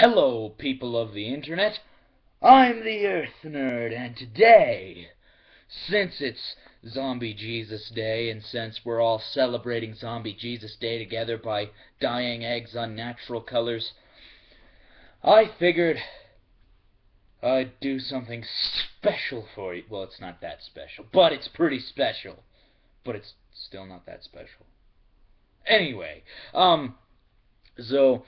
Hello, people of the internet. I'm the Earth Nerd, and today, since it's Zombie Jesus Day, and since we're all celebrating Zombie Jesus Day together by dyeing eggs on natural colors, I figured I'd do something special for you. Well, it's not that special, but it's pretty special. But it's still not that special. Anyway, so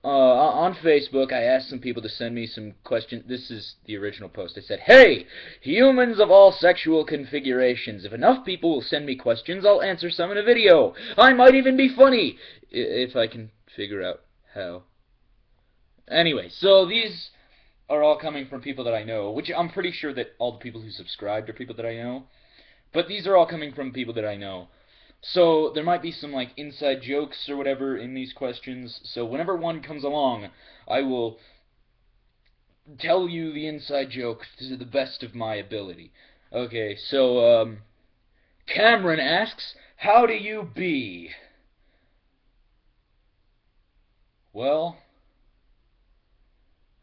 on Facebook, I asked some people to send me some questions. This is the original post. I said, "Hey, humans of all sexual configurations, if enough people will send me questions, I'll answer some in a video. I might even be funny, if I can figure out how." Anyway, so these are all coming from people that I know, which I'm pretty sure that all the people who subscribed are people that I know. But these are all coming from people that I know. So there might be some like inside jokes or whatever in these questions. So whenever one comes along, I will tell you the inside joke to the best of my ability. Okay, so Cameron asks, "How do you be?" Well,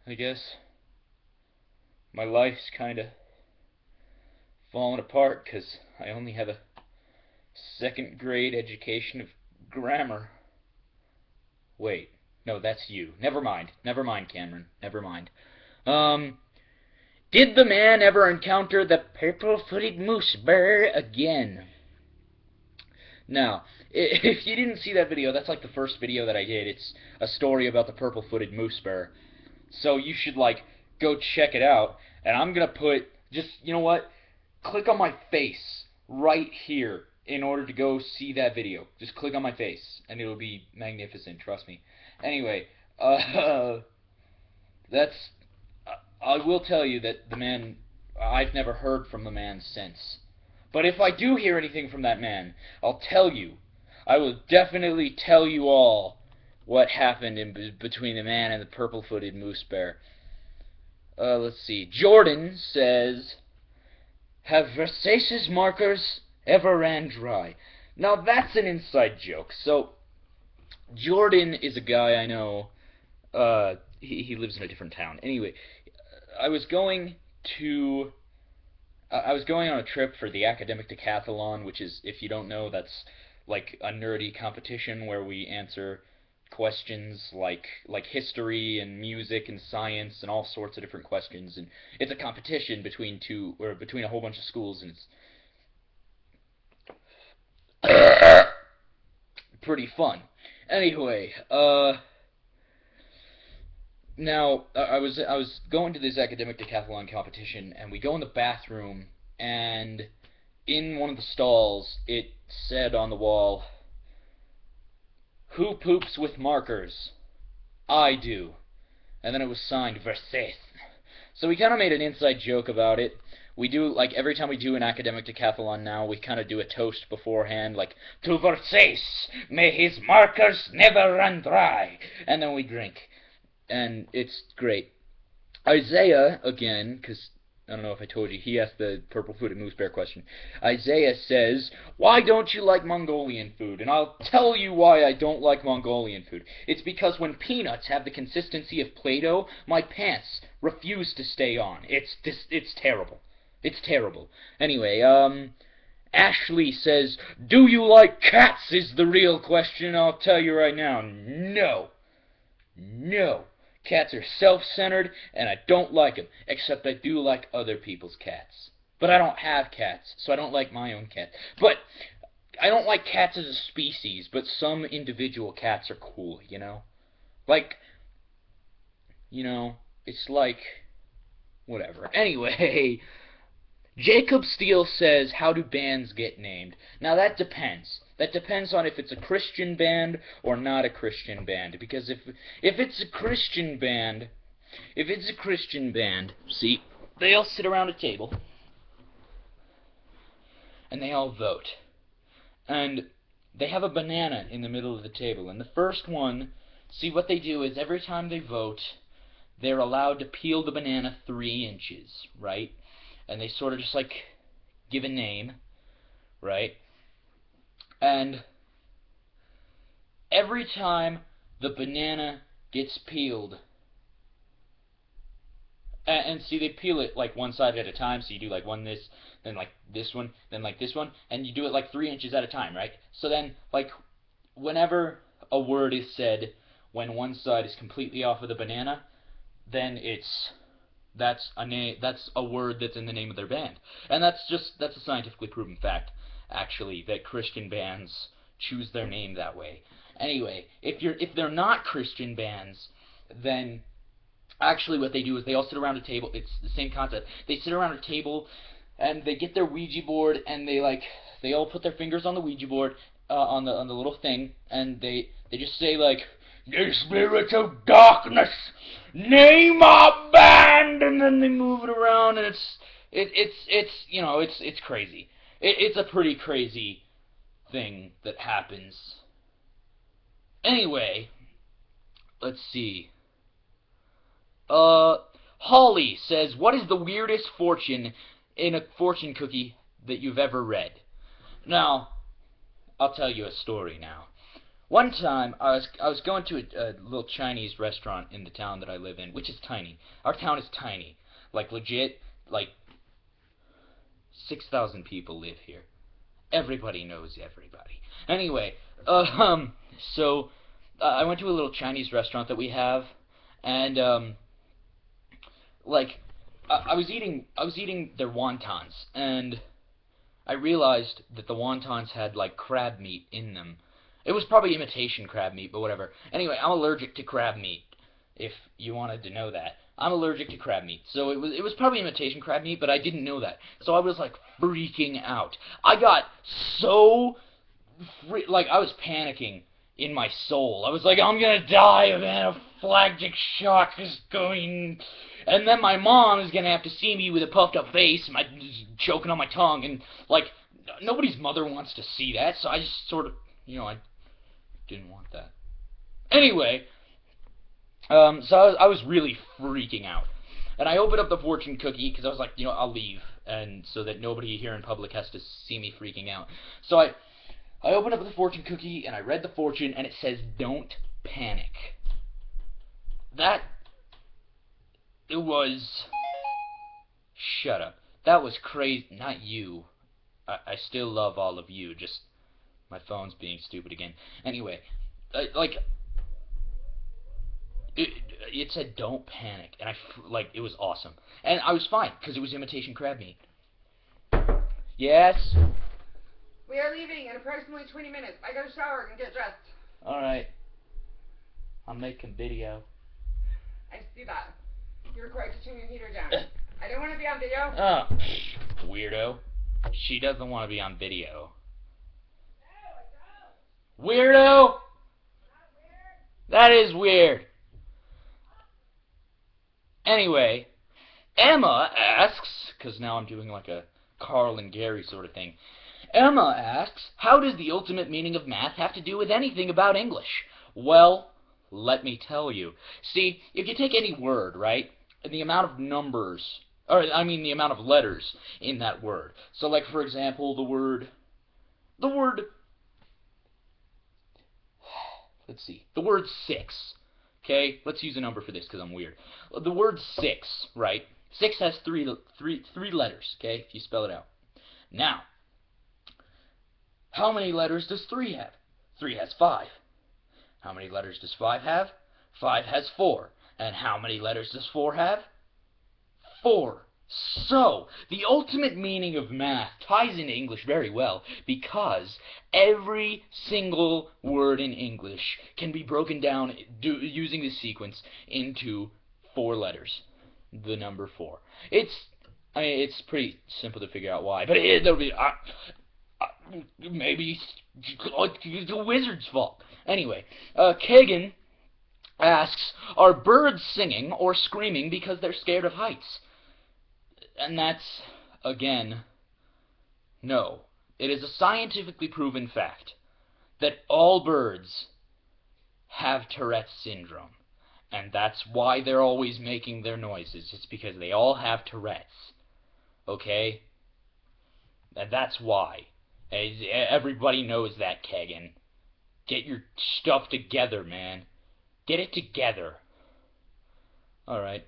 I guess my life's kind of falling apart because I only have a second grade education of grammar. Wait, no, that's you. Never mind, Cameron. Never mind. Did the man ever encounter the purple-footed moose bear again? Now, if you didn't see that video, that's like the first video that I did. It's a story about the purple-footed moose bear. So you should, like, go check it out. And I'm gonna put, just, you know what? Click on my face right here in order to go see that video. Just click on my face, and it'll be magnificent, trust me. Anyway, that's... I will tell you that the man... I've never heard from the man since. But if I do hear anything from that man, I'll tell you. I will definitely tell you all what happened between the man and the purple-footed moose bear. Let's see. Jordan says, "Have Versace's markers ever ran dry?" Now that's an inside joke. So Jordan is a guy I know. He lives in a different town. Anyway, I was going on a trip for the Academic Decathlon, which is, if you don't know, that's like a nerdy competition where we answer questions like history and music and science and all sorts of different questions, and it's a competition between a whole bunch of schools, and it's pretty fun. Anyway, now, I was going to this Academic Decathlon competition, and we go in the bathroom, and in one of the stalls, it said on the wall, "Who poops with markers?" "I do." And then it was signed Versace. So we kind of made an inside joke about it. We do, like, every time we do an Academic Decathlon now, we kind of do a toast beforehand, like, "To Versace, may his markers never run dry." And then we drink. And it's great. Isaiah, again, because I don't know if I told you, he asked the purple-footed moose bear question. Isaiah says, "Why don't you like Mongolian food?" And I'll tell you why I don't like Mongolian food. It's because when peanuts have the consistency of Play-Doh, my pants refuse to stay on. It's terrible. It's terrible. Anyway, Ashley says, "Do you like cats?" is the real question. I'll tell you right now, no. No. Cats are self-centered, and I don't like them, except I do like other people's cats. But I don't have cats, so I don't like my own cat. But I don't like cats as a species, but some individual cats are cool, you know? Like, you know, it's like, whatever. Anyway, Jacob Steele says, "How do bands get named?" Now that depends. That depends on if it's a Christian band or not a Christian band. Because if it's a Christian band, see, they all sit around a table and they all vote. And they have a banana in the middle of the table. And the first one, see, what they do is every time they vote, they're allowed to peel the banana 3 inches, right? And they sort of just like give a name, right? And every time the banana gets peeled, And see, they peel it like one side at a time, so you do like one this, then like this one, then like this one, and you do it like 3 inches at a time, right? So then, like, whenever a word is said when one side is completely off of the banana, then that's a word that's in the name of their band. And that's a scientifically proven fact, actually, that Christian bands choose their name that way. Anyway, if they're not Christian bands, then actually what they do is they all sit around a table. It's the same concept. They sit around a table and they get their Ouija board, and they all put their fingers on the Ouija board, on the little thing, and they just say like, "The spirits of darkness, name our band," and then they move it around, and it's crazy. It's a pretty crazy thing that happens. Anyway, let's see. Holly says, "What is the weirdest fortune in a fortune cookie that you've ever read?" Now, I'll tell you a story now. One time, I was going to a little Chinese restaurant in the town that I live in, which is tiny. Our town is tiny. Like, legit, like, 6,000 people live here. Everybody knows everybody. Anyway, so, I went to a little Chinese restaurant that we have, and, like, I was eating their wontons, and I realized that the wontons had, like, crab meat in them. It was probably imitation crab meat, but whatever. Anyway, I'm allergic to crab meat, if you wanted to know that. I'm allergic to crab meat, so it was probably imitation crab meat, but I didn't know that. So I was, like, freaking out. I got so like, I was panicking in my soul. I was like, I'm gonna die of anaphylactic shock is going... And then my mom is gonna have to see me with a puffed up face, my choking on my tongue, and, like, nobody's mother wants to see that, so I just sort of, I didn't want that. Anyway, so I was really freaking out. And I opened up the fortune cookie, because I was like, I'll leave, and so that nobody here in public has to see me freaking out. So I opened up the fortune cookie, and I read the fortune, and it says, "Don't panic." It was... Shut up. That was crazy. Not you. I still love all of you, just... My phone's being stupid again. Anyway, it said, "Don't panic," and it was awesome. And I was fine, because it was imitation crab meat. Yes? We are leaving in approximately 20 minutes. I gotta shower and get dressed. Alright. I'm making video. I see that. You're required to turn your heater down. I don't want to be on video. Oh, weirdo. She doesn't want to be on video. No, I don't. Weirdo! Not weird. That is weird. Anyway, Emma asks, because now I'm doing like a Carl and Gary sort of thing. Emma asks, how does the ultimate meaning of math have to do with anything about English? Well, let me tell you. See, if you take any word, right, and the amount of numbers, the amount of letters in that word. So, like, for example, the word, let's see, the word 6. Okay, let's use a number for this because I'm weird. The word 6, right? 6 has three letters, okay, if you spell it out. Now, how many letters does 3 have? 3 has 5. How many letters does 5 have? 5 has 4. And how many letters does 4 have? 4. So, the ultimate meaning of math ties into English very well because every single word in English can be broken down using this sequence into 4 letters. The number 4. It's pretty simple to figure out why, but it'll be maybe it's the wizard's fault. Anyway, Kagan asks, are birds singing or screaming because they're scared of heights? And that's, again, no. It is a scientifically proven fact that all birds have Tourette's syndrome. And that's why they're always making their noises. It's because they all have Tourette's. Okay? And that's why. Everybody knows that, Kagan. Get your stuff together, man. Get it together. Alright.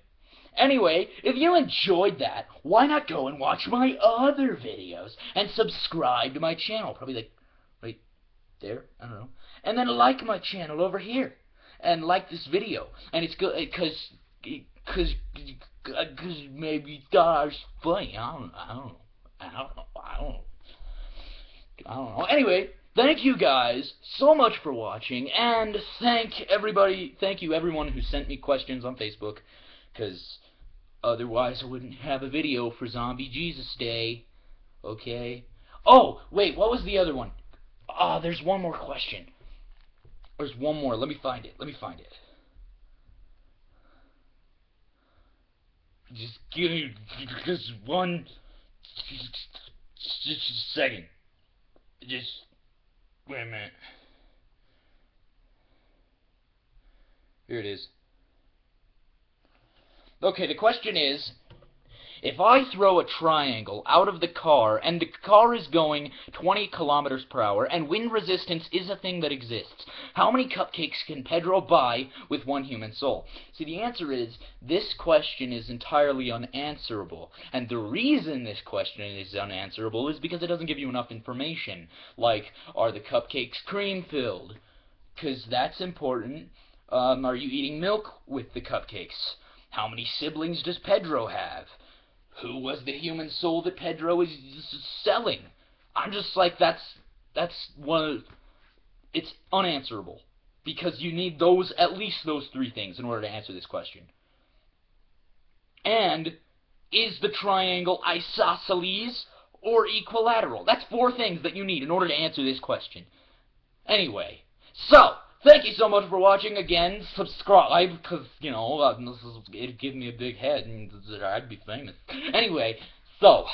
Anyway, if you enjoyed that, why not go and watch my other videos and subscribe to my channel? Probably like right there, I don't know. And then like my channel over here and like this video. And it's good because maybe you thought I was funny. I don't know. Anyway, thank you guys so much for watching, and thank you everyone who sent me questions on Facebook, because otherwise I wouldn't have a video for Zombie Jesus Day. Okay? Oh, wait, what was the other one? There's one more question. There's one more. Let me find it. Just give me just one just a second. Just wait a minute. Here it is. Okay, the question is, if I throw a triangle out of the car and the car is going 20 kilometers per hour and wind resistance is a thing that exists, how many cupcakes can Pedro buy with one human soul? See, the answer is, this question is entirely unanswerable. And the reason this question is unanswerable is because it doesn't give you enough information. Like, are the cupcakes cream-filled? Because that's important. Are you eating milk with the cupcakes? How many siblings does Pedro have? Who was the human soul that Pedro is selling? I'm just like, that's one of, it's unanswerable. Because you need at least those three things in order to answer this question. And, is the triangle isosceles or equilateral? That's 4 things that you need in order to answer this question. Anyway, so, thank you so much for watching. Again, subscribe, because, you know, it'd give me a big head and I'd be famous. Anyway, so...